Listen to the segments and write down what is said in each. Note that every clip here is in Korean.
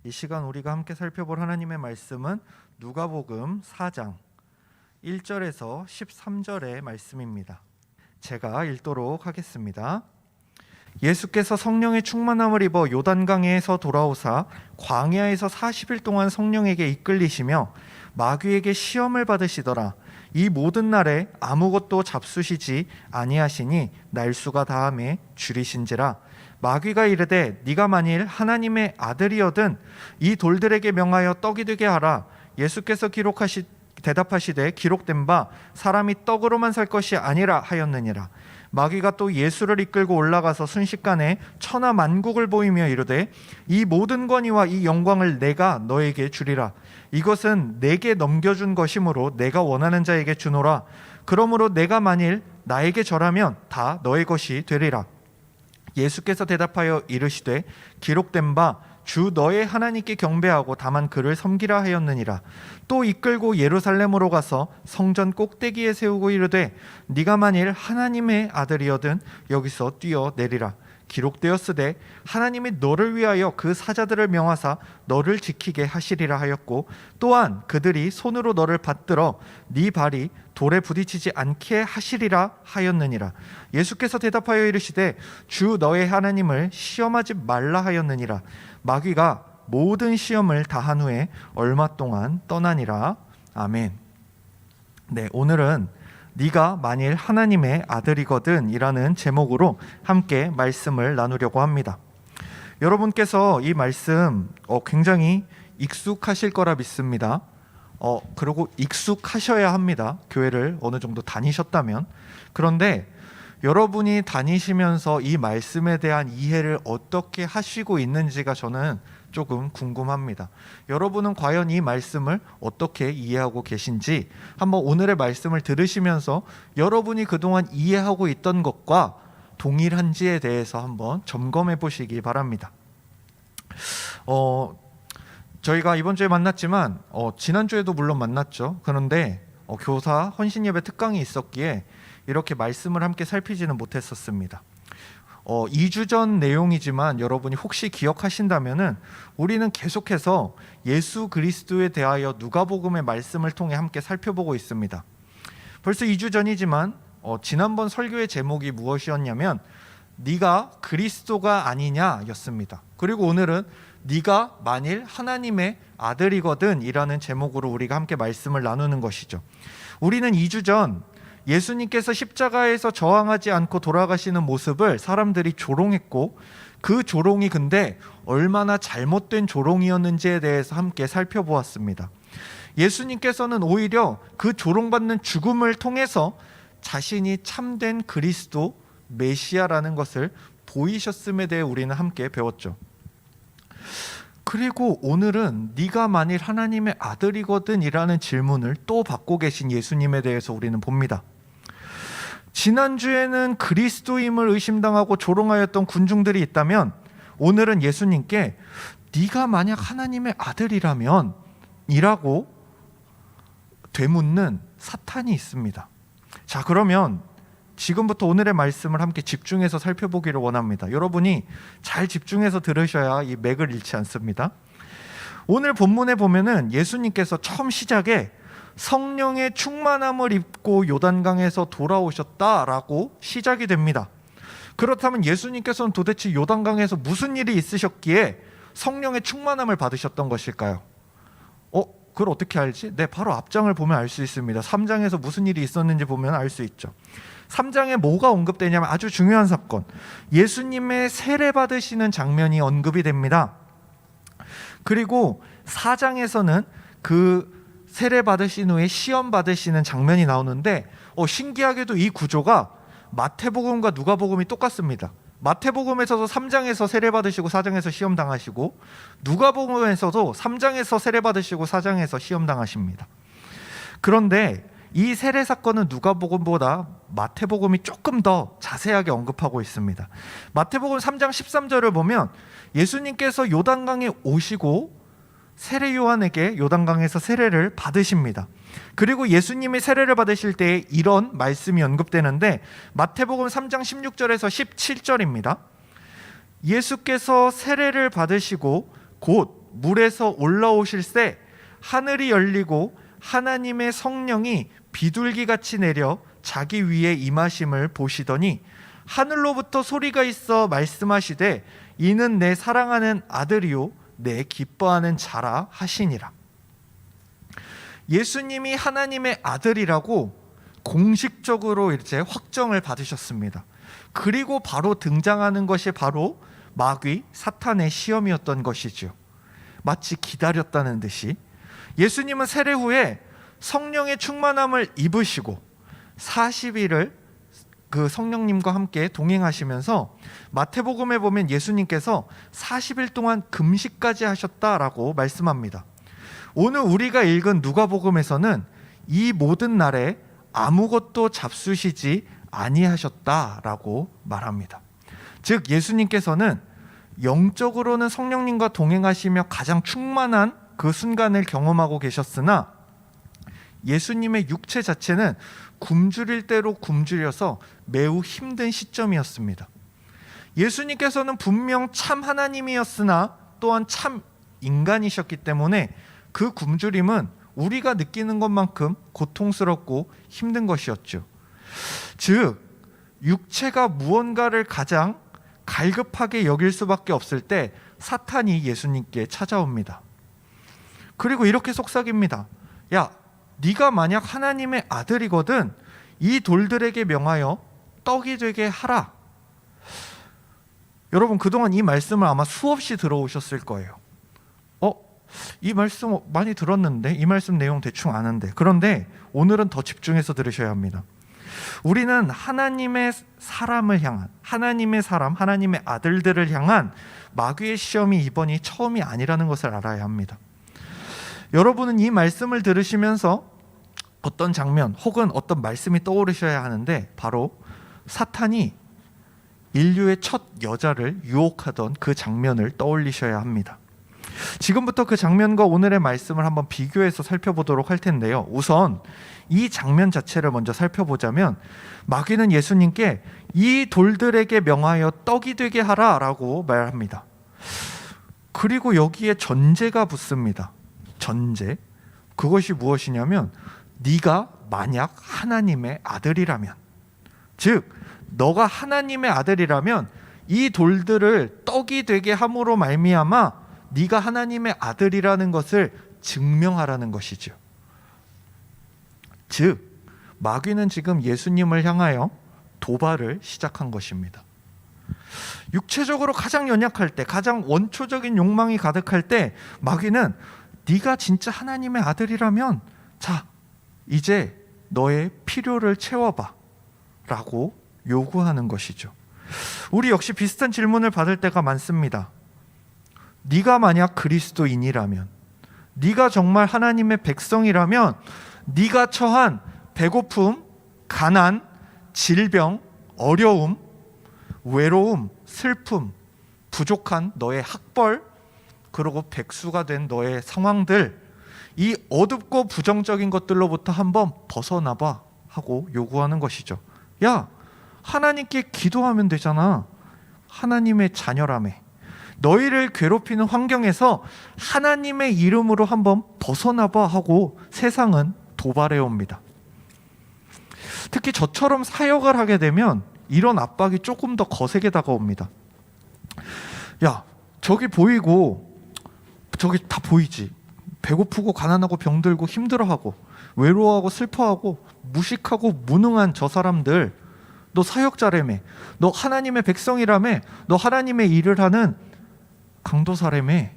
이 시간 우리가 함께 살펴볼 하나님의 말씀은 누가복음 4장 1절에서 13절의 말씀입니다. 제가 읽도록 하겠습니다. 예수께서 성령의 충만함을 입어 요단강에서 돌아오사 광야에서 40일 동안 성령에게 이끌리시며 마귀에게 시험을 받으시더라. 이 모든 날에 아무것도 잡수시지 아니하시니 날수가 다함에 줄이신지라. 마귀가 이르되 네가 만일 하나님의 아들이거든 이 돌들에게 명하여 떡이 되게 하라. 예수께서 대답하시되 기록된 바 사람이 떡으로만 살 것이 아니라 하였느니라. 마귀가 또 예수를 이끌고 올라가서 순식간에 천하 만국을 보이며 이르되 이 모든 권위와 이 영광을 내가 너에게 주리라. 이것은 내게 넘겨준 것이므로 내가 원하는 자에게 주노라. 그러므로 내가 만일 나에게 절하면 다 너의 것이 되리라. 예수께서 대답하여 이르시되 기록된 바 주 너의 하나님께 경배하고 다만 그를 섬기라 하였느니라. 또 이끌고 예루살렘으로 가서 성전 꼭대기에 세우고 이르되 네가 만일 하나님의 아들이거든 여기서 뛰어내리라. 기록되었으되 하나님이 너를 위하여 그 사자들을 명하사 너를 지키게 하시리라 하였고 또한 그들이 손으로 너를 받들어 네 발이 돌에 부딪히지 않게 하시리라 하였느니라. 예수께서 대답하여 이르시되 주 너의 하나님을 시험하지 말라 하였느니라. 마귀가 모든 시험을 다한 후에 얼마 동안 떠나니라. 아멘. 네, 오늘은 네가 만일 하나님의 아들이거든 이라는 제목으로 함께 말씀을 나누려고 합니다. 여러분께서 이 말씀 굉장히 익숙하실 거라 믿습니다. 그리고 익숙하셔야 합니다. 교회를 어느 정도 다니셨다면. 그런데 여러분이 다니시면서 이 말씀에 대한 이해를 어떻게 하시고 있는지가 저는 조금 궁금합니다. 여러분은 과연 이 말씀을 어떻게 이해하고 계신지 한번 오늘의 말씀을 들으시면서 여러분이 그동안 이해하고 있던 것과 동일한지에 대해서 한번 점검해 보시기 바랍니다. 저희가 이번 주에 만났지만 지난주에도 물론 만났죠. 그런데 교사 헌신예배 특강이 있었기에 이렇게 말씀을 함께 살피지는 못했었습니다. 2주 전 내용이지만 여러분이 혹시 기억하신다면은 우리는 계속해서 예수 그리스도에 대하여 누가복음의 말씀을 통해 함께 살펴보고 있습니다. 벌써 2주 전이지만 지난번 설교의 제목이 무엇이었냐면 네가 그리스도가 아니냐였습니다. 그리고 오늘은 네가 만일 하나님의 아들이거든 이라는 제목으로 우리가 함께 말씀을 나누는 것이죠. 우리는 2주 전 예수님께서 십자가에서 저항하지 않고 돌아가시는 모습을 사람들이 조롱했고 그 조롱이 근데 얼마나 잘못된 조롱이었는지에 대해서 함께 살펴보았습니다. 예수님께서는 오히려 그 조롱받는 죽음을 통해서 자신이 참된 그리스도 메시아라는 것을 보이셨음에 대해 우리는 함께 배웠죠. 그리고 오늘은 네가 만일 하나님의 아들이거든 이라는 질문을 또 받고 계신 예수님에 대해서 우리는 봅니다. 지난주에는 그리스도임을 의심당하고 조롱하였던 군중들이 있다면 오늘은 예수님께 네가 만약 하나님의 아들이라면 이라고 되묻는 사탄이 있습니다. 자, 그러면 지금부터 오늘의 말씀을 함께 집중해서 살펴보기를 원합니다. 여러분이 잘 집중해서 들으셔야 이 맥을 잃지 않습니다. 오늘 본문에 보면은 예수님께서 처음 시작에 성령의 충만함을 입고 요단강에서 돌아오셨다라고 시작이 됩니다. 그렇다면 예수님께서는 도대체 요단강에서 무슨 일이 있으셨기에 성령의 충만함을 받으셨던 것일까요? 그걸 어떻게 알지? 네, 바로 앞장을 보면 알 수 있습니다. 3장에서 무슨 일이 있었는지 보면 알 수 있죠. 3장에 뭐가 언급되냐면 아주 중요한 사건, 예수님의 세례 받으시는 장면이 언급이 됩니다. 그리고 4장에서는 그 세례 받으신 후에 시험 받으시는 장면이 나오는데 신기하게도 이 구조가 마태복음과 누가복음이 똑같습니다. 마태복음에서도 3장에서 세례 받으시고 4장에서 시험 당하시고 누가복음에서도 3장에서 세례 받으시고 4장에서 시험 당하십니다. 그런데 이 세례 사건은 누가복음보다 마태복음이 조금 더 자세하게 언급하고 있습니다. 마태복음 3장 13절을 보면 예수님께서 요단강에 오시고 세례 요한에게 요단강에서 세례를 받으십니다. 그리고 예수님이 세례를 받으실 때 이런 말씀이 언급되는데 마태복음 3장 16절에서 17절입니다. 예수께서 세례를 받으시고 곧 물에서 올라오실새 하늘이 열리고 하나님의 성령이 비둘기같이 내려 자기 위에 임하심을 보시더니 하늘로부터 소리가 있어 말씀하시되 이는 내 사랑하는 아들이요 내 기뻐하는 자라 하시니라. 예수님이 하나님의 아들이라고 공식적으로 이제 확정을 받으셨습니다. 그리고 바로 등장하는 것이 바로 마귀 사탄의 시험이었던 것이죠. 마치 기다렸다는 듯이 예수님은 세례 후에 성령의 충만함을 입으시고 40일을 그 성령님과 함께 동행하시면서 마태복음에 보면 예수님께서 40일 동안 금식까지 하셨다라고 말씀합니다. 오늘 우리가 읽은 누가복음에서는 이 모든 날에 아무것도 잡수시지 아니하셨다라고 말합니다. 즉 예수님께서는 영적으로는 성령님과 동행하시며 가장 충만한 그 순간을 경험하고 계셨으나 예수님의 육체 자체는 굶주릴 대로 굶주려서 매우 힘든 시점이었습니다. 예수님께서는 분명 참 하나님이었으나 또한 참 인간이셨기 때문에 그 굶주림은 우리가 느끼는 것만큼 고통스럽고 힘든 것이었죠. 즉 육체가 무언가를 가장 갈급하게 여길 수밖에 없을 때 사탄이 예수님께 찾아옵니다. 그리고 이렇게 속삭입니다. 야, 네가 만약 하나님의 아들이거든 이 돌들에게 명하여 떡이 되게 하라. 여러분 그동안 이 말씀을 아마 수없이 들어오셨을 거예요. 이 말씀 많이 들었는데 이 말씀 내용 대충 아는데, 그런데 오늘은 더 집중해서 들으셔야 합니다. 우리는 하나님의 사람을 향한, 하나님의 사람, 하나님의 아들들을 향한 마귀의 시험이 이번이 처음이 아니라는 것을 알아야 합니다. 여러분은 이 말씀을 들으시면서 어떤 장면 혹은 어떤 말씀이 떠오르셔야 하는데, 바로 사탄이 인류의 첫 여자를 유혹하던 그 장면을 떠올리셔야 합니다. 지금부터 그 장면과 오늘의 말씀을 한번 비교해서 살펴보도록 할 텐데요. 우선 이 장면 자체를 먼저 살펴보자면, 마귀는 예수님께 이 돌들에게 명하여 떡이 되게 하라라고 말합니다. 그리고 여기에 전제가 붙습니다. 전제. 그것이 무엇이냐면 네가 만약 하나님의 아들이라면, 즉 너가 하나님의 아들이라면 이 돌들을 떡이 되게 함으로 말미암아 네가 하나님의 아들이라는 것을 증명하라는 것이죠. 즉 마귀는 지금 예수님을 향하여 도발을 시작한 것입니다. 육체적으로 가장 연약할 때, 가장 원초적인 욕망이 가득할 때 마귀는 네가 진짜 하나님의 아들이라면 자, 이제 너의 필요를 채워봐 라고 요구하는 것이죠. 우리 역시 비슷한 질문을 받을 때가 많습니다. 네가 만약 그리스도인이라면, 네가 정말 하나님의 백성이라면 네가 처한 배고픔, 가난, 질병, 어려움, 외로움, 슬픔, 부족한 너의 학벌, 그리고 백수가 된 너의 상황들, 이 어둡고 부정적인 것들로부터 한번 벗어나봐 하고 요구하는 것이죠. 야, 하나님께 기도하면 되잖아. 하나님의 자녀라며. 너희를 괴롭히는 환경에서 하나님의 이름으로 한번 벗어나봐 하고 세상은 도발해 옵니다. 특히 저처럼 사역을 하게 되면 이런 압박이 조금 더 거세게 다가옵니다. 야, 저기 보이고 저기 다 보이지. 배고프고 가난하고 병들고 힘들어하고 외로워하고 슬퍼하고 무식하고 무능한 저 사람들, 너 사역자라며, 너 하나님의 백성이라며, 너 하나님의 일을 하는 강도사라며,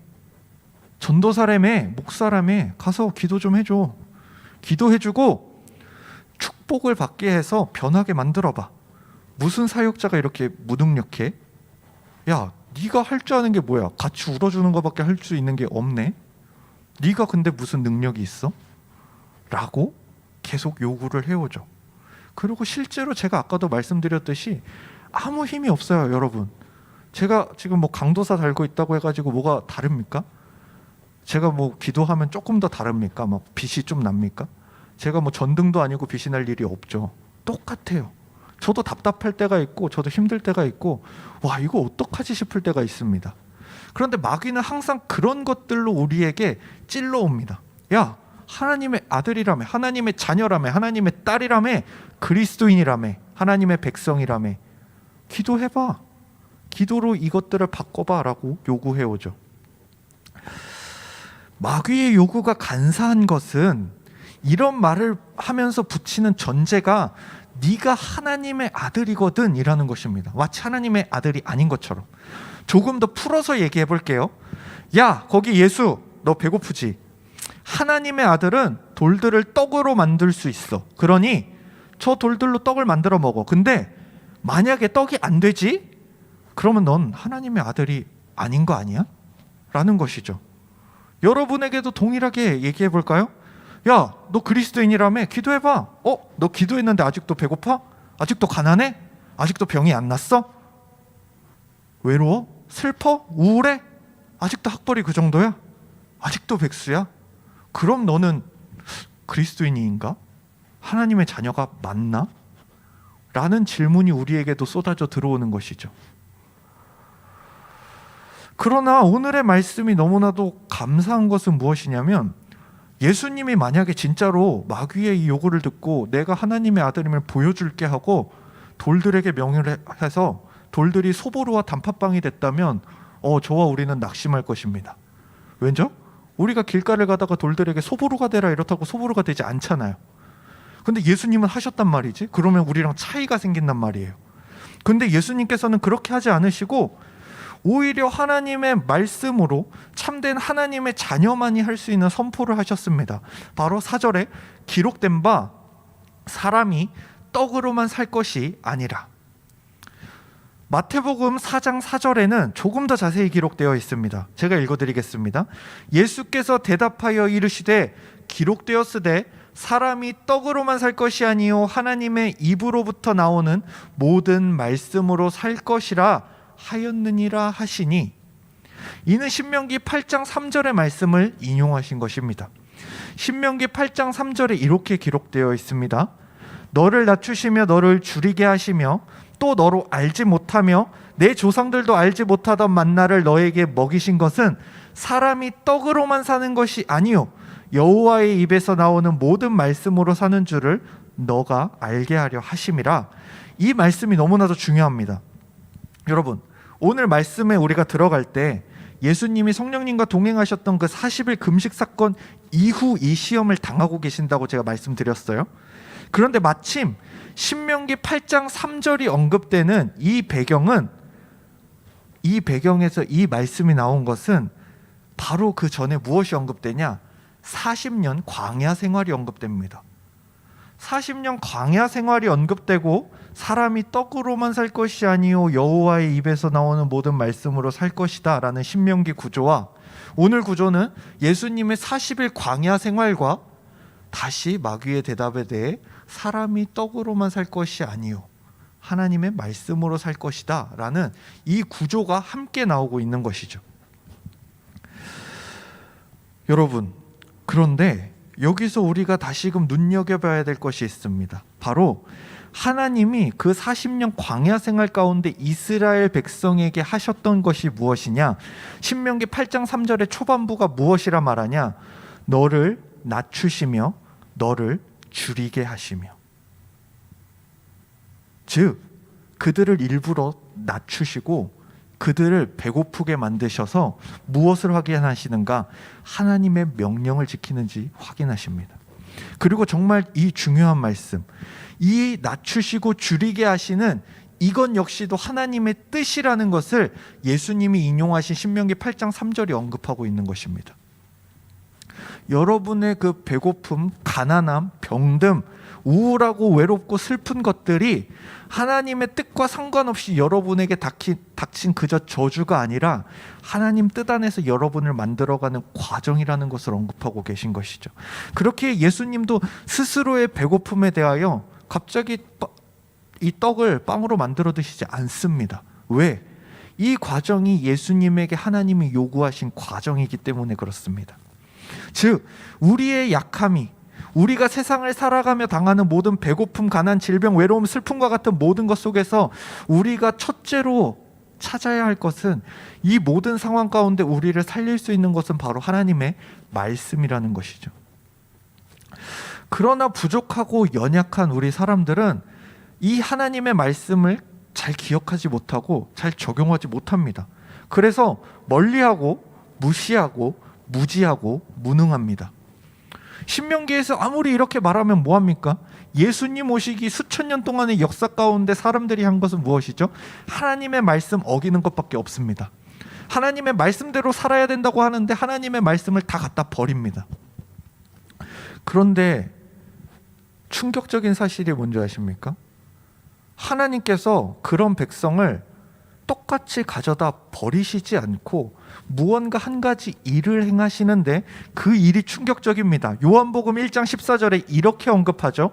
전도사라며, 목사라며, 가서 기도 좀 해줘. 기도해주고 축복을 받게 해서 변하게 만들어봐. 무슨 사역자가 이렇게 무능력해? 야, 네가 할 줄 아는 게 뭐야? 같이 울어주는 것밖에 할 수 있는 게 없네. 네가 근데 무슨 능력이 있어? 라고 계속 요구를 해오죠. 그리고 실제로 제가 아까도 말씀드렸듯이 아무 힘이 없어요, 여러분. 제가 지금 뭐 강도사 달고 있다고 해가지고 뭐가 다릅니까? 제가 뭐 기도하면 조금 더 다릅니까? 막 빛이 좀 납니까? 제가 뭐 전등도 아니고 빛이 날 일이 없죠. 똑같아요. 저도 답답할 때가 있고 저도 힘들 때가 있고 와, 이거 어떡하지 싶을 때가 있습니다. 그런데 마귀는 항상 그런 것들로 우리에게 찔러옵니다. 야, 하나님의 아들이라며, 하나님의 자녀라며, 하나님의 딸이라며, 그리스도인이라며, 하나님의 백성이라며 기도해봐, 기도로 이것들을 바꿔봐 라고 요구해오죠. 마귀의 요구가 간사한 것은 이런 말을 하면서 붙이는 전제가 네가 하나님의 아들이거든 이라는 것입니다. 마치 하나님의 아들이 아닌 것처럼. 조금 더 풀어서 얘기해 볼게요. 야, 거기 예수, 너 배고프지? 하나님의 아들은 돌들을 떡으로 만들 수 있어. 그러니 저 돌들로 떡을 만들어 먹어. 근데 만약에 떡이 안 되지? 그러면 넌 하나님의 아들이 아닌 거 아니야? 라는 것이죠. 여러분에게도 동일하게 얘기해 볼까요? 야, 너 그리스도인이라며, 기도해봐. 너 기도했는데 아직도 배고파? 아직도 가난해? 아직도 병이 안 났어? 외로워? 슬퍼? 우울해? 아직도 학벌이 그 정도야? 아직도 백수야? 그럼 너는 그리스도인인가? 하나님의 자녀가 맞나? 라는 질문이 우리에게도 쏟아져 들어오는 것이죠. 그러나 오늘의 말씀이 너무나도 감사한 것은 무엇이냐면, 예수님이 만약에 진짜로 마귀의 이 요구를 듣고 내가 하나님의 아들임을 보여줄게 하고 돌들에게 명령을 해서 돌들이 소보루와 단팥빵이 됐다면 저와 우리는 낙심할 것입니다. 왜죠? 우리가 길가를 가다가 돌들에게 소보루가 되라 이렇다고 소보루가 되지 않잖아요. 근데 예수님은 하셨단 말이지. 그러면 우리랑 차이가 생긴단 말이에요. 근데 예수님께서는 그렇게 하지 않으시고 오히려 하나님의 말씀으로 참된 하나님의 자녀만이 할 수 있는 선포를 하셨습니다. 바로 4절에 기록된 바 사람이 떡으로만 살 것이 아니라. 마태복음 4장 4절에는 조금 더 자세히 기록되어 있습니다. 제가 읽어드리겠습니다. 예수께서 대답하여 이르시되 기록되었으되 사람이 떡으로만 살 것이 아니요 하나님의 입으로부터 나오는 모든 말씀으로 살 것이라 하였느니라 하시니, 이는 신명기 8장 3절의 말씀을 인용하신 것입니다. 신명기 8장 3절에 이렇게 기록되어 있습니다. 너를 낮추시며 너를 줄이게 하시며 또 너로 알지 못하며 내 조상들도 알지 못하던 만나를 너에게 먹이신 것은 사람이 떡으로만 사는 것이 아니요 여호와의 입에서 나오는 모든 말씀으로 사는 줄을 너가 알게 하려 하심이라. 이 말씀이 너무나도 중요합니다. 여러분, 오늘 말씀에 우리가 들어갈 때 예수님이 성령님과 동행하셨던 그 40일 금식 사건 이후 이 시험을 당하고 계신다고 제가 말씀드렸어요. 그런데 마침 신명기 8장 3절이 언급되는 이 배경에서 이 말씀이 나온 것은 바로 그 전에 무엇이 언급되냐? 40년 광야 생활이 언급됩니다. 40년 광야 생활이 언급되고 사람이 떡으로만 살 것이 아니요 여호와의 입에서 나오는 모든 말씀으로 살 것이다 라는 신명기 구조와 오늘 구조는 예수님의 40일 광야 생활과 다시 마귀의 대답에 대해 사람이 떡으로만 살 것이 아니요 하나님의 말씀으로 살 것이다 라는 이 구조가 함께 나오고 있는 것이죠. 여러분, 그런데 여기서 우리가 다시금 눈여겨봐야 될 것이 있습니다. 바로 하나님이 그 40년 광야 생활 가운데 이스라엘 백성에게 하셨던 것이 무엇이냐? 신명기 8장 3절의 초반부가 무엇이라 말하냐? 너를 낮추시며 너를 줄이게 하시며. 즉 그들을 일부러 낮추시고 그들을 배고프게 만드셔서 무엇을 확인하시는가? 하나님의 명령을 지키는지 확인하십니다. 그리고 정말 이 중요한 말씀, 이 낮추시고 줄이게 하시는 이건 역시도 하나님의 뜻이라는 것을 예수님이 인용하신 신명기 8장 3절이 언급하고 있는 것입니다. 여러분의 그 배고픔, 가난함, 병듦, 우울하고 외롭고 슬픈 것들이 하나님의 뜻과 상관없이 여러분에게 닥친 그저 저주가 아니라 하나님 뜻 안에서 여러분을 만들어가는 과정이라는 것을 언급하고 계신 것이죠. 그렇게 예수님도 스스로의 배고픔에 대하여 갑자기 이 떡을 빵으로 만들어 드시지 않습니다. 왜? 이 과정이 예수님에게 하나님이 요구하신 과정이기 때문에 그렇습니다. 즉 우리의 약함이, 우리가 세상을 살아가며 당하는 모든 배고픔, 가난, 질병, 외로움, 슬픔과 같은 모든 것 속에서 우리가 첫째로 찾아야 할 것은, 이 모든 상황 가운데 우리를 살릴 수 있는 것은 바로 하나님의 말씀이라는 것이죠. 그러나 부족하고 연약한 우리 사람들은 이 하나님의 말씀을 잘 기억하지 못하고 잘 적용하지 못합니다. 그래서 멀리하고 무시하고 무지하고 무능합니다. 신명기에서 아무리 이렇게 말하면 뭐합니까? 예수님 오시기 수천 년 동안의 역사 가운데 사람들이 한 것은 무엇이죠? 하나님의 말씀 어기는 것밖에 없습니다. 하나님의 말씀대로 살아야 된다고 하는데 하나님의 말씀을 다 갖다 버립니다. 그런데 충격적인 사실이 뭔지 아십니까? 하나님께서 그런 백성을 똑같이 가져다 버리시지 않고 무언가 한 가지 일을 행하시는데 그 일이 충격적입니다. 요한복음 1장 14절에 이렇게 언급하죠.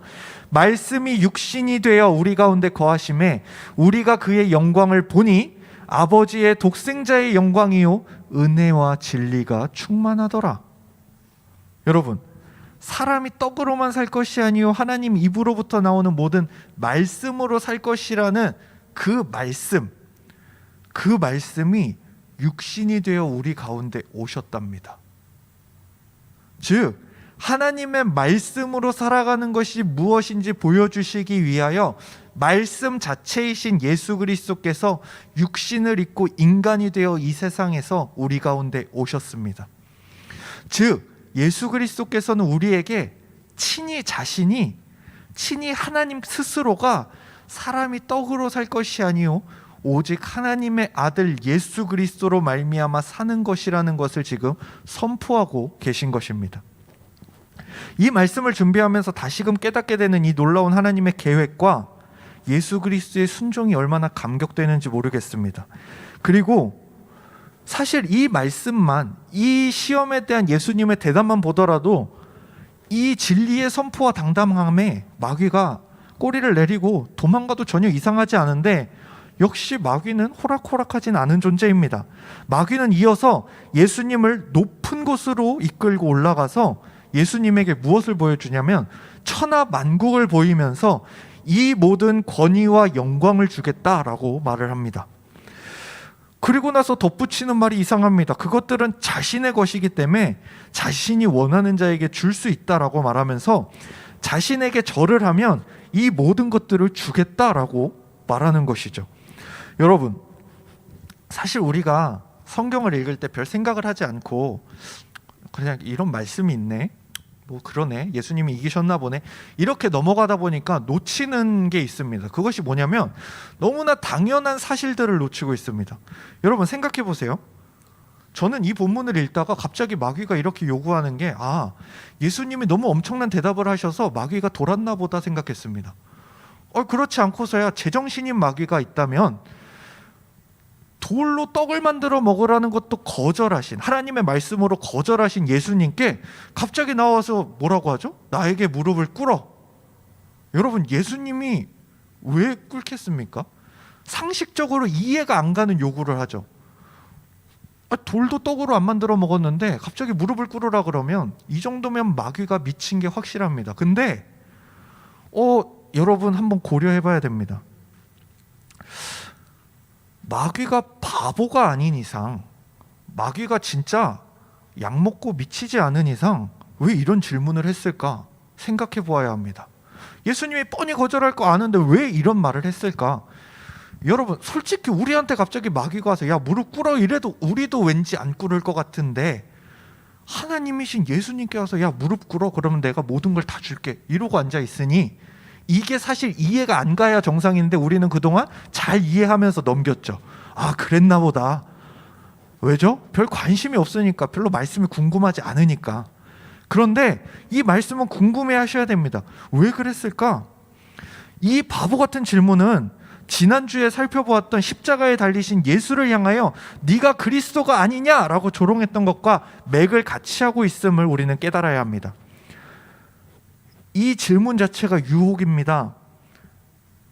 말씀이 육신이 되어 우리 가운데 거하심에 우리가 그의 영광을 보니 아버지의 독생자의 영광이요 은혜와 진리가 충만하더라. 여러분, 사람이 떡으로만 살 것이 아니요 하나님 입으로부터 나오는 모든 말씀으로 살 것이라는 그 말씀이 육신이 되어 우리 가운데 오셨답니다. 즉 하나님의 말씀으로 살아가는 것이 무엇인지 보여주시기 위하여 말씀 자체이신 예수 그리스도께서 육신을 입고 인간이 되어 이 세상에서 우리 가운데 오셨습니다. 즉 예수 그리스도께서는 우리에게 친히 하나님 스스로가 사람이 떡으로 살 것이 아니요 오직 하나님의 아들 예수 그리스도로 말미암아 사는 것이라는 것을 지금 선포하고 계신 것입니다. 이 말씀을 준비하면서 다시금 깨닫게 되는 이 놀라운 하나님의 계획과 예수 그리스도의 순종이 얼마나 감격되는지 모르겠습니다. 그리고 사실 이 말씀만, 이 시험에 대한 예수님의 대답만 보더라도 이 진리의 선포와 당당함에 마귀가 꼬리를 내리고 도망가도 전혀 이상하지 않은데 역시 마귀는 호락호락하진 않은 존재입니다. 마귀는 이어서 예수님을 높은 곳으로 이끌고 올라가서 예수님에게 무엇을 보여주냐면 천하 만국을 보이면서 이 모든 권위와 영광을 주겠다라고 말을 합니다. 그리고 나서 덧붙이는 말이 이상합니다. 그것들은 자신의 것이기 때문에 자신이 원하는 자에게 줄 수 있다라고 말하면서 자신에게 절을 하면 이 모든 것들을 주겠다라고 말하는 것이죠. 여러분, 사실 우리가 성경을 읽을 때 별 생각을 하지 않고 그냥 이런 말씀이 있네, 뭐 그러네, 예수님이 이기셨나 보네, 이렇게 넘어가다 보니까 놓치는 게 있습니다. 그것이 뭐냐면 너무나 당연한 사실들을 놓치고 있습니다. 여러분 생각해 보세요. 저는 이 본문을 읽다가 갑자기 마귀가 이렇게 요구하는 게 예수님이 너무 엄청난 대답을 하셔서 마귀가 돌았나 보다 생각했습니다. 그렇지 않고서야 제정신인 마귀가 있다면 돌로 떡을 만들어 먹으라는 것도 거절하신, 하나님의 말씀으로 거절하신 예수님께 갑자기 나와서 뭐라고 하죠? 나에게 무릎을 꿇어. 여러분, 예수님이 왜 꿇겠습니까? 상식적으로 이해가 안 가는 요구를 하죠. 돌도 떡으로 안 만들어 먹었는데 갑자기 무릎을 꿇으라 그러면 이 정도면 마귀가 미친 게 확실합니다. 근데 여러분 한번 고려해 봐야 됩니다. 마귀가 바보가 아닌 이상, 마귀가 진짜 약 먹고 미치지 않은 이상 왜 이런 질문을 했을까 생각해 보아야 합니다. 예수님이 뻔히 거절할 거 아는데 왜 이런 말을 했을까? 여러분 솔직히 우리한테 갑자기 마귀가 와서 야 무릎 꿇어 이래도 우리도 왠지 안 꿇을 것 같은데, 하나님이신 예수님께 와서 야 무릎 꿇어 그러면 내가 모든 걸 다 줄게 이러고 앉아 있으니 이게 사실 이해가 안 가야 정상인데 우리는 그동안 잘 이해하면서 넘겼죠. 그랬나 보다. 왜죠? 별 관심이 없으니까, 별로 말씀이 궁금하지 않으니까. 그런데 이 말씀은 궁금해 하셔야 됩니다. 왜 그랬을까? 이 바보 같은 질문은 지난주에 살펴보았던 십자가에 달리신 예수를 향하여 네가 그리스도가 아니냐라고 조롱했던 것과 맥을 같이 하고 있음을 우리는 깨달아야 합니다. 이 질문 자체가 유혹입니다.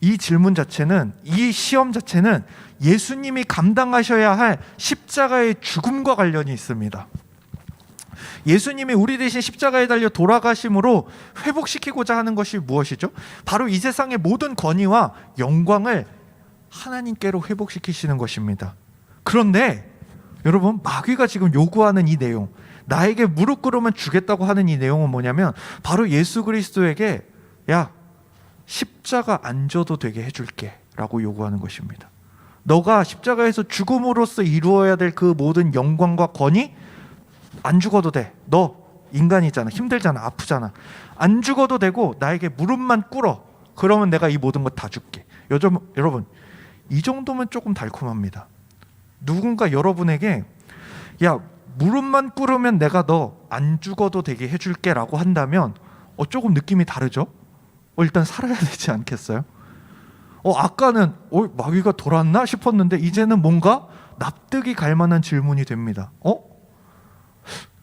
이 질문 자체는, 이 시험 자체는 예수님이 감당하셔야 할 십자가의 죽음과 관련이 있습니다. 예수님이 우리 대신 십자가에 달려 돌아가심으로 회복시키고자 하는 것이 무엇이죠? 바로 이 세상의 모든 권위와 영광을 하나님께로 회복시키시는 것입니다. 그런데 여러분, 마귀가 지금 요구하는 이 내용, 나에게 무릎 꿇으면 주겠다고 하는 이 내용은 뭐냐면 바로 예수 그리스도에게 야, 십자가 안 져도 되게 해줄게 라고 요구하는 것입니다. 너가 십자가에서 죽음으로써 이루어야 될 그 모든 영광과 권위 안 죽어도 돼. 너 인간이잖아, 힘들잖아, 아프잖아. 안 죽어도 되고 나에게 무릎만 꿇어. 그러면 내가 이 모든 것 다 줄게. 여러분, 이 정도면 조금 달콤합니다. 누군가 여러분에게 야, 무릎만 꿇으면 내가 너 안 죽어도 되게 해줄게 라고 한다면 조금 느낌이 다르죠? 일단 살아야 되지 않겠어요? 아까는 마귀가 돌았나 싶었는데 이제는 뭔가 납득이 갈 만한 질문이 됩니다.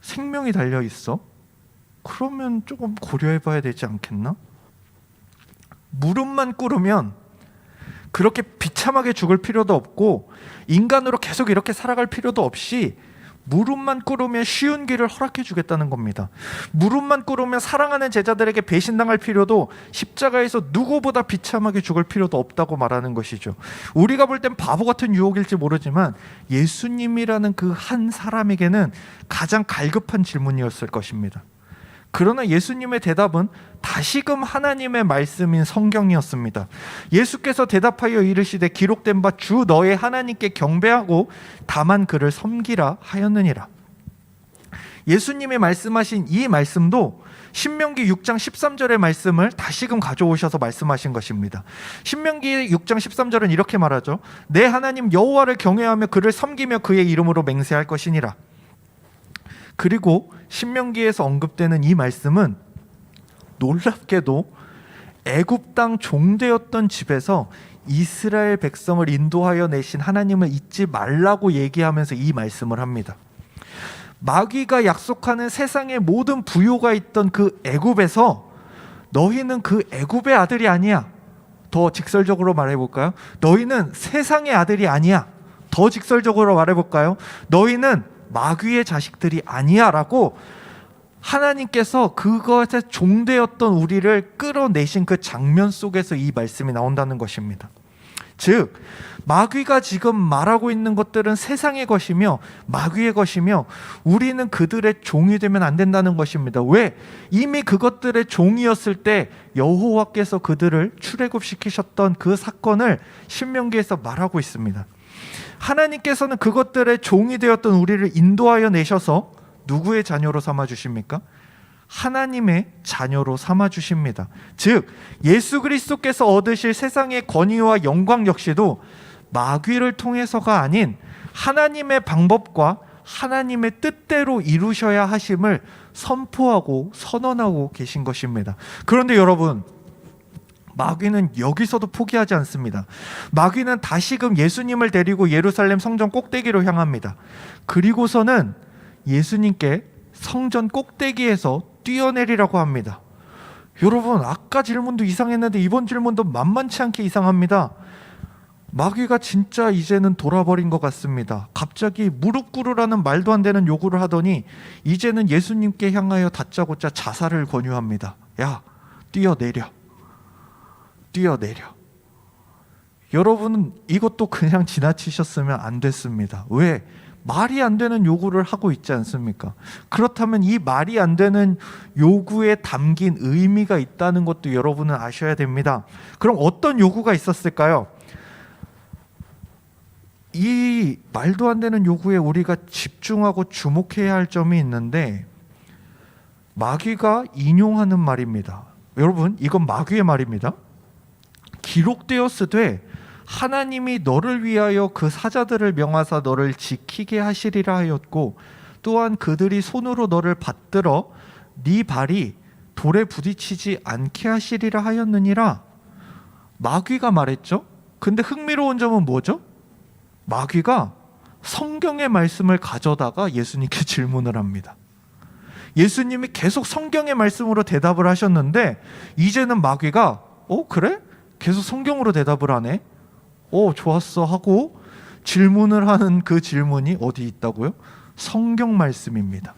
생명이 달려 있어? 그러면 조금 고려해 봐야 되지 않겠나? 무릎만 꿇으면 그렇게 비참하게 죽을 필요도 없고 인간으로 계속 이렇게 살아갈 필요도 없이 무릎만 꿇으면 쉬운 길을 허락해 주겠다는 겁니다. 무릎만 꿇으면 사랑하는 제자들에게 배신당할 필요도, 십자가에서 누구보다 비참하게 죽을 필요도 없다고 말하는 것이죠. 우리가 볼 땐 바보 같은 유혹일지 모르지만 예수님이라는 그 한 사람에게는 가장 갈급한 질문이었을 것입니다. 그러나 예수님의 대답은 다시금 하나님의 말씀인 성경이었습니다. 예수께서 대답하여 이르시되 기록된 바 주 너의 하나님께 경배하고 다만 그를 섬기라 하였느니라. 예수님이 말씀하신 이 말씀도 신명기 6장 13절의 말씀을 다시금 가져오셔서 말씀하신 것입니다. 신명기 6장 13절은 이렇게 말하죠. 내 하나님 여호와를 경외하며 그를 섬기며 그의 이름으로 맹세할 것이니라. 그리고 신명기에서 언급되는 이 말씀은 놀랍게도 애굽 땅 종되었던 집에서 이스라엘 백성을 인도하여 내신 하나님을 잊지 말라고 얘기하면서 이 말씀을 합니다. 마귀가 약속하는 세상의 모든 부요가 있던 그 애굽에서 너희는 그 애굽의 아들이 아니야. 더 직설적으로 말해볼까요? 너희는 세상의 아들이 아니야. 더 직설적으로 말해볼까요? 너희는 마귀의 자식들이 아니야 라고 하나님께서 그것에 종되었던 우리를 끌어내신 그 장면 속에서 이 말씀이 나온다는 것입니다. 즉 마귀가 지금 말하고 있는 것들은 세상의 것이며 마귀의 것이며 우리는 그들의 종이 되면 안 된다는 것입니다. 왜? 이미 그것들의 종이었을 때 여호와께서 그들을 출애굽시키셨던 그 사건을 신명기에서 말하고 있습니다. 하나님께서는 그것들의 종이 되었던 우리를 인도하여 내셔서 누구의 자녀로 삼아 주십니까? 하나님의 자녀로 삼아 주십니다. 즉 예수 그리스도께서 얻으실 세상의 권위와 영광 역시도 마귀를 통해서가 아닌 하나님의 방법과 하나님의 뜻대로 이루셔야 하심을 선포하고 선언하고 계신 것입니다. 그런데 여러분, 마귀는 여기서도 포기하지 않습니다. 마귀는 다시금 예수님을 데리고 예루살렘 성전 꼭대기로 향합니다. 그리고서는 예수님께 성전 꼭대기에서 뛰어내리라고 합니다. 여러분, 아까 질문도 이상했는데 이번 질문도 만만치 않게 이상합니다. 마귀가 진짜 이제는 돌아버린 것 같습니다. 갑자기 무릎 꿇으라는 말도 안 되는 요구를 하더니 이제는 예수님께 향하여 다짜고짜 자살을 권유합니다. 야, 뛰어내려. 여러분은 이것도 그냥 지나치셨으면 안 됐습니다. 왜? 말이 안 되는 요구를 하고 있지 않습니까? 그렇다면 이 말이 안 되는 요구에 담긴 의미가 있다는 것도 여러분은 아셔야 됩니다. 그럼 어떤 요구가 있었을까요? 이 말도 안 되는 요구에 우리가 집중하고 주목해야 할 점이 있는데 마귀가 인용하는 말입니다. 여러분, 이건 마귀의 말입니다. 기록되었으되 하나님이 너를 위하여 그 사자들을 명하사 너를 지키게 하시리라 하였고 또한 그들이 손으로 너를 받들어 네 발이 돌에 부딪히지 않게 하시리라 하였느니라. 마귀가 말했죠. 근데 흥미로운 점은 뭐죠? 마귀가 성경의 말씀을 가져다가 예수님께 질문을 합니다. 예수님이 계속 성경의 말씀으로 대답을 하셨는데 이제는 마귀가 그래? 계속 성경으로 대답을 하네? 좋았어 하고 질문을 하는 그 질문이 어디 있다고요? 성경 말씀입니다.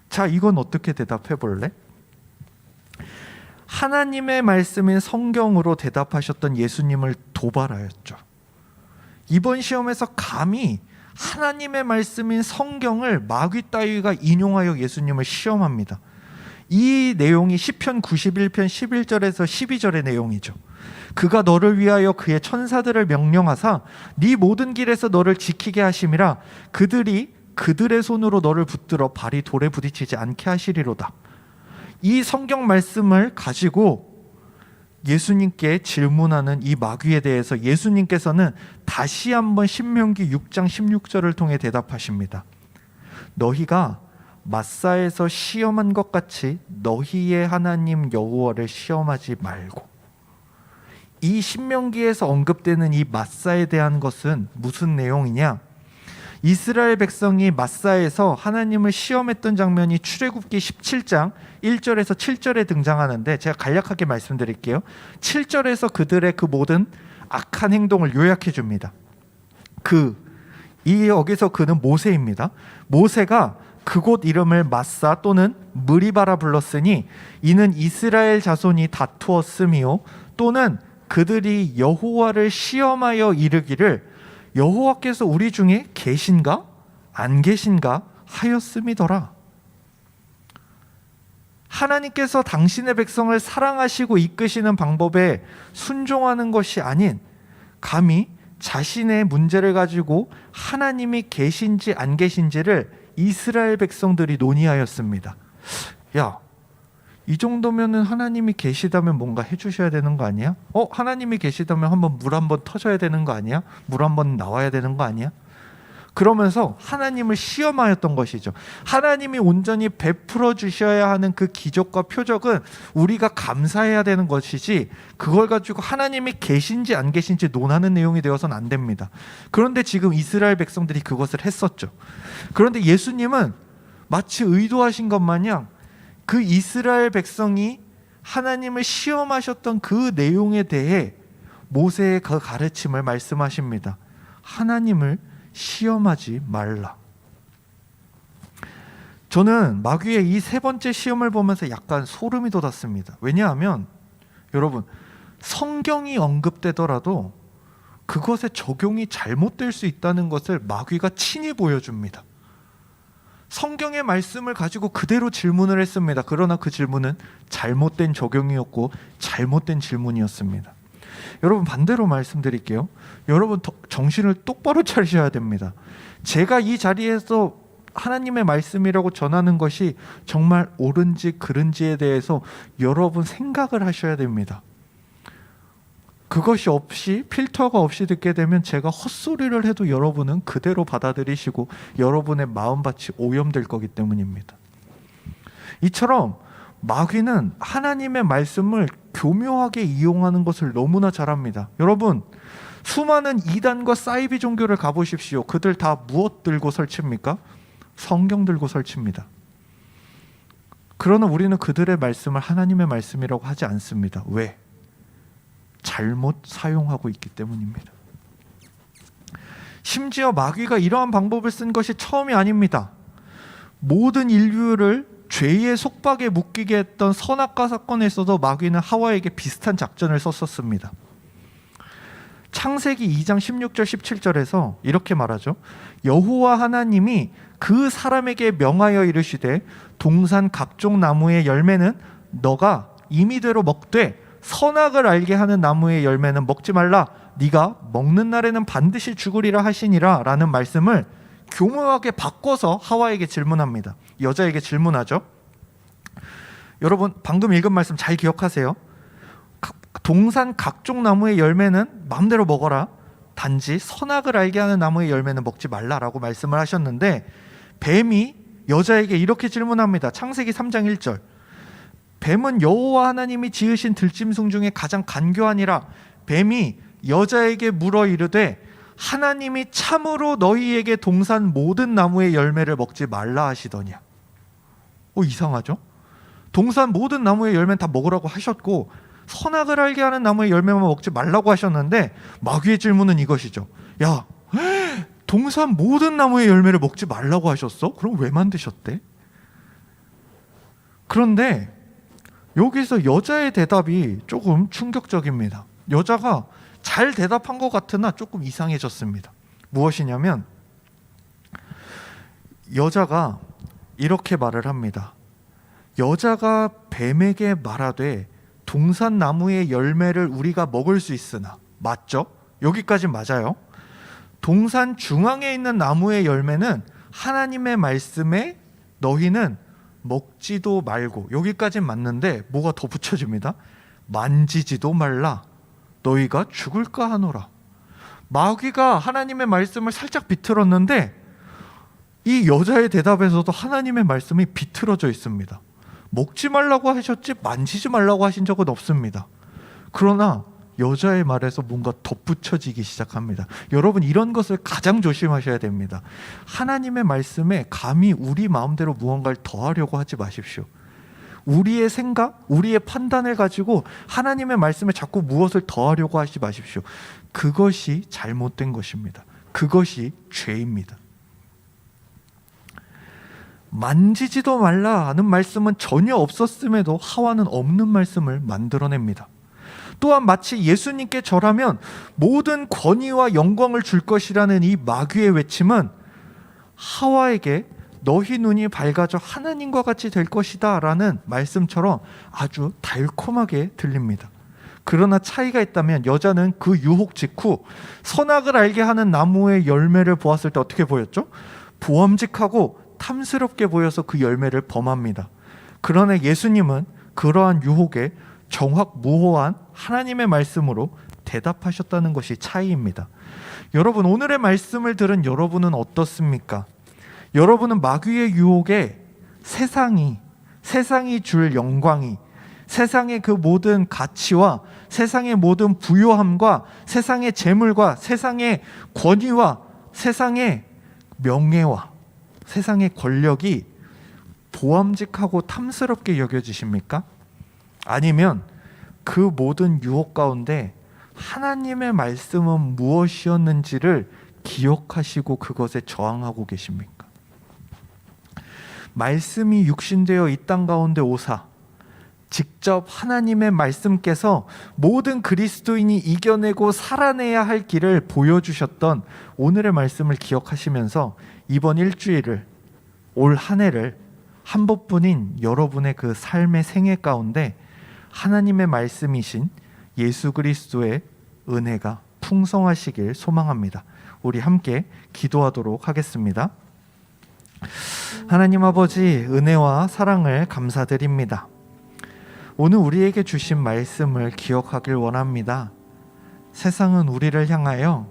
자, 이건 어떻게 대답해 볼래? 하나님의 말씀인 성경으로 대답하셨던 예수님을 도발하였죠. 이번 시험에서 감히 하나님의 말씀인 성경을 마귀 따위가 인용하여 예수님을 시험합니다. 이 내용이 시편 91편 11절에서 12절의 내용이죠. 그가 너를 위하여 그의 천사들을 명령하사 네 모든 길에서 너를 지키게 하심이라. 그들이 그들의 손으로 너를 붙들어 발이 돌에 부딪히지 않게 하시리로다. 이 성경 말씀을 가지고 예수님께 질문하는 이 마귀에 대해서 예수님께서는 다시 한번 신명기 6장 16절을 통해 대답하십니다. 너희가 마사에서 시험한 것 같이 너희의 하나님 여호와를 시험하지 말고. 이 신명기에서 언급되는 이 마사에 대한 것은 무슨 내용이냐? 이스라엘 백성이 마사에서 하나님을 시험했던 장면이 출애굽기 17장 1절에서 7절에 등장하는데, 제가 간략하게 말씀드릴게요. 7절에서 그들의 그 모든 악한 행동을 요약해 줍니다. 여기서 그는 모세입니다. 모세가 그곳 이름을 마사 또는 무리바라 불렀으니 이는 이스라엘 자손이 다투었음이요 또는 그들이 여호와를 시험하여 이르기를 여호와께서 우리 중에 계신가 안 계신가 하였음이더라. 하나님께서 당신의 백성을 사랑하시고 이끄시는 방법에 순종하는 것이 아닌 감히 자신의 문제를 가지고 하나님이 계신지 안 계신지를 이스라엘 백성들이 논의하였습니다. 야, 이 정도면은 하나님이 계시다면 뭔가 해주셔야 되는 거 아니야? 하나님이 계시다면 한번 물 한번 터져야 되는 거 아니야? 물 한번 나와야 되는 거 아니야? 그러면서 하나님을 시험하였던 것이죠. 하나님이 온전히 베풀어 주셔야 하는 그 기적과 표적은 우리가 감사해야 되는 것이지, 그걸 가지고 하나님이 계신지 안 계신지 논하는 내용이 되어서는 안 됩니다. 그런데 지금 이스라엘 백성들이 그것을 했었죠. 그런데 예수님은 마치 의도하신 것 마냥 그 이스라엘 백성이 하나님을 시험하셨던 그 내용에 대해 모세의 그 가르침을 말씀하십니다. 하나님을 시험하지 말라. 저는 마귀의 이 세 번째 시험을 보면서 약간 소름이 돋았습니다. 왜냐하면 여러분, 성경이 언급되더라도 그것에 적용이 잘못될 수 있다는 것을 마귀가 친히 보여줍니다. 성경의 말씀을 가지고 그대로 질문을 했습니다. 그러나 그 질문은 잘못된 적용이었고 잘못된 질문이었습니다. 여러분, 반대로 말씀드릴게요. 여러분, 정신을 똑바로 차리셔야 됩니다. 제가 이 자리에서 하나님의 말씀이라고 전하는 것이 정말 옳은지 그른지에 대해서 여러분 생각을 하셔야 됩니다. 그것이 없이, 필터가 없이 듣게 되면 제가 헛소리를 해도 여러분은 그대로 받아들이시고 여러분의 마음밭이 오염될 거기 때문입니다. 이처럼 마귀는 하나님의 말씀을 교묘하게 이용하는 것을 너무나 잘합니다. 여러분, 수많은 이단과 사이비 종교를 가보십시오. 그들 다 무엇 들고 설칩니까? 성경 들고 설칩니다. 그러나 우리는 그들의 말씀을 하나님의 말씀이라고 하지 않습니다. 왜? 잘못 사용하고 있기 때문입니다. 심지어 마귀가 이러한 방법을 쓴 것이 처음이 아닙니다. 모든 인류를 죄의 속박에 묶이게 했던 선악과 사건에서도 마귀는 하와에게 비슷한 작전을 썼었습니다. 창세기 2장 16절 17절에서 이렇게 말하죠. 여호와 하나님이 그 사람에게 명하여 이르시되 동산 각종 나무의 열매는 너가 임의대로 먹되 선악을 알게 하는 나무의 열매는 먹지 말라. 네가 먹는 날에는 반드시 죽으리라 하시니라 라는 말씀을 교묘하게 바꿔서 하와에게 질문합니다. 여자에게 질문하죠. 여러분, 방금 읽은 말씀 잘 기억하세요. 동산 각종 나무의 열매는 마음대로 먹어라. 단지 선악을 알게 하는 나무의 열매는 먹지 말라라고 말씀을 하셨는데, 뱀이 여자에게 이렇게 질문합니다. 창세기 3장 1절. 뱀은 여호와 하나님이 지으신 들짐승 중에 가장 간교하니라. 뱀이 여자에게 물어 이르되 하나님이 참으로 너희에게 동산 모든 나무의 열매를 먹지 말라 하시더냐. 이상하죠? 동산 모든 나무의 열매는 다 먹으라고 하셨고 선악을 알게 하는 나무의 열매만 먹지 말라고 하셨는데, 마귀의 질문은 이것이죠. 야, 동산 모든 나무의 열매를 먹지 말라고 하셨어? 그럼 왜 만드셨대? 그런데 여기서 여자의 대답이 조금 충격적입니다. 여자가 잘 대답한 것 같으나 조금 이상해졌습니다. 무엇이냐면 여자가 이렇게 말을 합니다. 여자가 뱀에게 말하되 동산나무의 열매를 우리가 먹을 수 있으나, 맞죠? 여기까지 맞아요. 동산 중앙에 있는 나무의 열매는 하나님의 말씀에 너희는 먹지도 말고, 여기까지 맞는데 뭐가 더 붙여집니다. 만지지도 말라, 너희가 죽을까 하노라. 마귀가 하나님의 말씀을 살짝 비틀었는데 이 여자의 대답에서도 하나님의 말씀이 비틀어져 있습니다. 먹지 말라고 하셨지 만지지 말라고 하신 적은 없습니다. 그러나 여자의 말에서 뭔가 덧붙여지기 시작합니다. 여러분, 이런 것을 가장 조심하셔야 됩니다. 하나님의 말씀에 감히 우리 마음대로 무언가를 더하려고 하지 마십시오. 우리의 생각, 우리의 판단을 가지고 하나님의 말씀에 자꾸 무엇을 더하려고 하지 마십시오. 그것이 잘못된 것입니다. 그것이 죄입니다. 만지지도 말라는 말씀은 전혀 없었음에도 하와는 없는 말씀을 만들어냅니다. 또한 마치 예수님께 절하면 모든 권위와 영광을 줄 것이라는 이 마귀의 외침은 하와에게 너희 눈이 밝아져 하나님과 같이 될 것이다 라는 말씀처럼 아주 달콤하게 들립니다. 그러나 차이가 있다면 여자는 그 유혹 직후 선악을 알게 하는 나무의 열매를 보았을 때 어떻게 보였죠? 보암직하고 탐스럽게 보여서 그 열매를 범합니다. 그러나 예수님은 그러한 유혹에 정확무호한 하나님의 말씀으로 대답하셨다는 것이 차이입니다. 여러분, 오늘의 말씀을 들은 여러분은 어떻습니까? 여러분은 마귀의 유혹에 세상이 줄 영광이, 세상의 그 모든 가치와 세상의 모든 부요함과 세상의 재물과 세상의 권위와 세상의 명예와 세상의 권력이 보암직하고 탐스럽게 여겨지십니까? 아니면 그 모든 유혹 가운데 하나님의 말씀은 무엇이었는지를 기억하시고 그것에 저항하고 계십니까? 말씀이 육신되어 이 땅 가운데 오사 직접 하나님의 말씀께서 모든 그리스도인이 이겨내고 살아내야 할 길을 보여주셨던 오늘의 말씀을 기억하시면서 이번 일주일을, 올 한 해를 한 번뿐인 여러분의 그 삶의 생애 가운데 하나님의 말씀이신 예수 그리스도의 은혜가 풍성하시길 소망합니다. 우리 함께 기도하도록 하겠습니다. 하나님 아버지, 은혜와 사랑을 감사드립니다. 오늘 우리에게 주신 말씀을 기억하길 원합니다. 세상은 우리를 향하여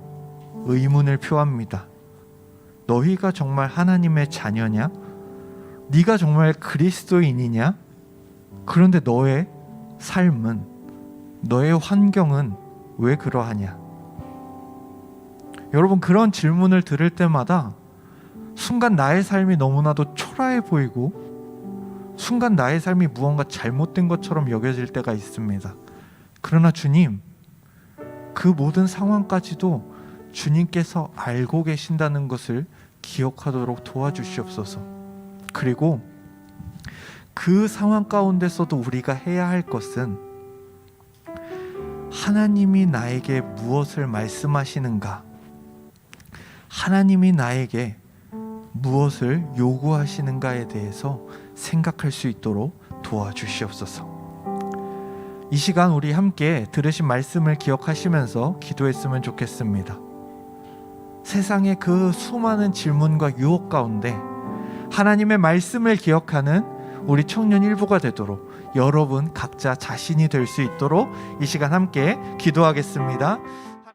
의문을 표합니다. 너희가 정말 하나님의 자녀냐? 네가 정말 그리스도인이냐? 그런데 너의 삶은, 너의 환경은 왜 그러하냐? 여러분, 그런 질문을 들을 때마다 순간 나의 삶이 너무나도 초라해 보이고 순간 나의 삶이 무언가 잘못된 것처럼 여겨질 때가 있습니다. 그러나 주님, 그 모든 상황까지도 주님께서 알고 계신다는 것을 기억하도록 도와주시옵소서. 그리고 그 상황 가운데서도 우리가 해야 할 것은 하나님이 나에게 무엇을 말씀하시는가, 하나님이 나에게 무엇을 요구하시는가에 대해서 생각할 수 있도록 도와주시옵소서. 이 시간 우리 함께 들으신 말씀을 기억하시면서 기도했으면 좋겠습니다. 세상의 그 수많은 질문과 유혹 가운데 하나님의 말씀을 기억하는 우리 청년 일부가 되도록 여러분 각자 자신이 될 수 있도록 이 시간 함께 기도하겠습니다.